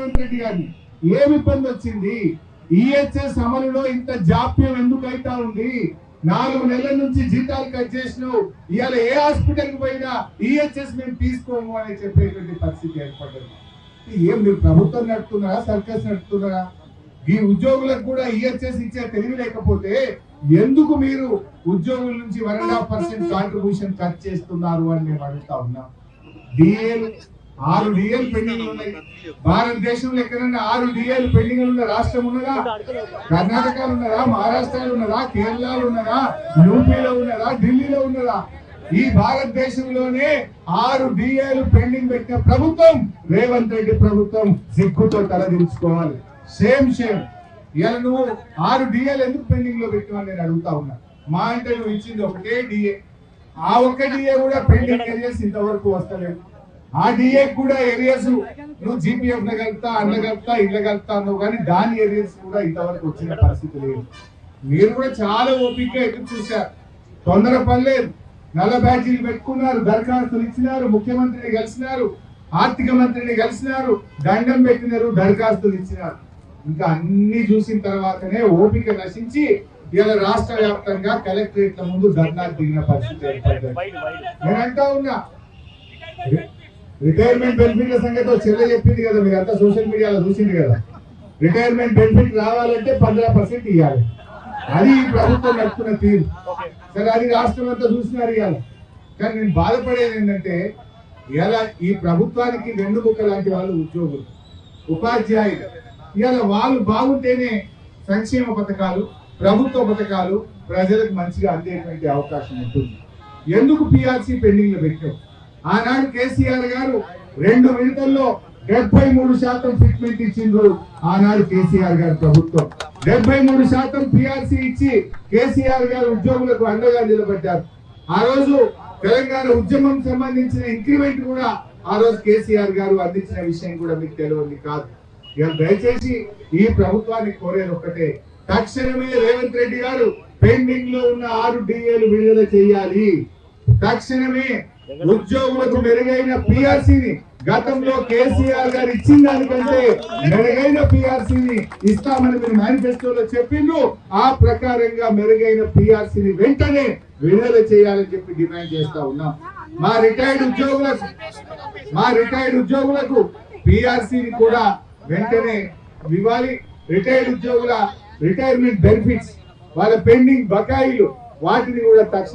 రేవంత్ రెడ్డి గారిని, ఏమి ఇబ్బంది వచ్చింది? ఈహెచ్ఎస్ అమలులో ఇంత జాప్యం ఎందుకు అయితా ఉంది? 4 నెలల నుంచి జీతాలు కట్ చేసినావు, ఇవాళ ఏ హాస్పిటల్ కి పోయినా ఈహెచ్ఎస్ మేము తీసుకోము అని చెప్పేటువంటి పరిస్థితి ఏర్పడ్డది. ఏం మీరు ప్రభుత్వం నడుపుతున్నారా, సర్కస్ నడుపుతున్నారా? ఈ ఉద్యోగులకు కూడా ఈహెచ్ఎస్ ఇచ్చే తెలివి లేకపోతే ఎందుకు మీరు ఉద్యోగుల నుంచి 1.5% కాంట్రిబ్యూషన్ కట్ చేస్తున్నారు అని మేము అడుగుతా ఉన్నాం. డిఏలు 6 డిఏలు పెండింగ్ ఉన్నాయి. భారతదేశంలో ఎక్కడైనా 6 డిఏలు పెండింగ్ ఉన్న రాష్ట్రం ఉన్నదా? కర్ణాటకలో ఉన్నదా, మహారాష్ట్రలో ఉన్నదా, కేరళలో ఉన్నదా, యూపీలో ఉన్నదా, ఢిల్లీలో ఉన్నదా? ఈ భారతదేశంలోనే 6 డిఏలు పెండింగ్ పెట్టిన ప్రభుత్వం రేవంత్ రెడ్డి ప్రభుత్వం. సిగ్గుతో తలదించుకోవాలి. సేమ్ ఇలా నువ్వు 6 డిఏలు ఎందుకు పెండింగ్ లో పెట్టావని నేను అడుగుతా ఉన్నా. మా అంటే నువ్వు ఇచ్చింది ఒకటే డిఏ, ఆ ఒక్క డిఏ కూడా పెండింగ్ ఏరియాస్ ఇంతవరకు వస్తలేవు. ఆ డిఏ కూడా ఏరియాస్ నువ్వు జీపీఎఫ్ కలుపుతా, అన్నగలుపుతా, ఇళ్ళగలుపుతా అన్నావు, కానీ దాని ఏరియాస్ కూడా ఇంతవరకు వచ్చిన పరిస్థితి లేదు. మీరు కూడా చాలా ఓపికగా ఎదురు చూశారు, తొందర పనిలేదు. నల్ల బ్యాడ్జీలు పెట్టుకున్నారు, దరఖాస్తులు ఇచ్చినారు, ముఖ్యమంత్రిని కలిసినారు, ఆర్థిక మంత్రిని కలిసినారు, దండం పెట్టినారు, దరఖాస్తులు ఇచ్చినారు. ఇంకా అన్ని చూసిన తర్వాతనే ఓపిక నశించి ఇలా రాష్ట్ర వ్యాప్తంగా కలెక్టరేట్ల ముందు ధర్నాకు దిగిన పరిస్థితి ఏర్పడ్డది. నేను అంటా ఉన్నా, రిటైర్మెంట్ బెనిఫిట్ల సంగతి చెల్లె చెప్పింది కదా, మీరు అంతా సోషల్ మీడియాలో చూసింది కదా. రిటైర్మెంట్ బెనిఫిట్ రావాలంటే 15% ఇవ్వాలి. అది ఈ ప్రభుత్వం నడుపుతున్న తీరు. సరే, అది రాష్ట్రం అంతా చూసినారు ఇవ్వాలి. కానీ నేను బాధపడేది ఏంటంటే, ఇలా ఈ ప్రభుత్వానికి వెన్నుముక్క లాంటి వాళ్ళు ఉద్యోగులు, ఉపాధ్యాయులు, ఇవాళ వాళ్ళు బాగుంటేనే సంక్షేమ పథకాలు, ప్రభుత్వ పథకాలు ప్రజలకు మంచిగా అందేటువంటి అవకాశం ఉంటుంది. ఎందుకు పిఆర్సీ పెండింగ్ లో పెట్టావు? ఆనాడు కేసీఆర్ గారు 2 విడతల్లో 73% ఫిట్మెంట్ ఇచ్చిండ్రు. ఆనాడు కేసీఆర్ గారు ప్రభుత్వం 73% పిఆర్సీ ఇచ్చి కేసీఆర్ గారు ఉద్యోగులకు అండగా నిలబడ్డారు. ఆ రోజు తెలంగాణ ఉద్యమం సంబంధించిన ఇంక్రిమెంట్ కూడా ఆ రోజు కేసీఆర్ గారు అందించిన విషయం కూడా మీకు తెలియదు కాదు. ఇక దయచేసి ఈ ప్రభుత్వాన్ని కోరేది ఒక్కటే, తక్షణమే రేవంత్ రెడ్డి గారు పెండింగ్ లో ఉన్న 6 డిఏలు విడుదల చేయాలి. తక్షణమే ఉద్యోగులకు మెరుగైన పిఆర్సీని, గతంలో కేసీఆర్ గారు ఇచ్చిన దానికంటే మెరుగైన పిఆర్సీని ఇస్తామని మీరు మేనిఫెస్టోలో చెప్పిండ్రు. ఆ ప్రకారంగా మెరుగైన పిఆర్సీని వెంటనే విడుదల చేయాలని చెప్పి డిమాండ్ చేస్తా ఉన్నాం. మా రిటైర్డ్ ఉద్యోగులకు పిఆర్సీని కూడా వెంటనే ఇవ్వాలి. రిటైర్డ్ ఉద్యోగుల రిటైర్మెంట్ బెనిఫిట్స్, వాళ్ళ పెండింగ్ బకాయిలు, వాటిని కూడా తక్షణ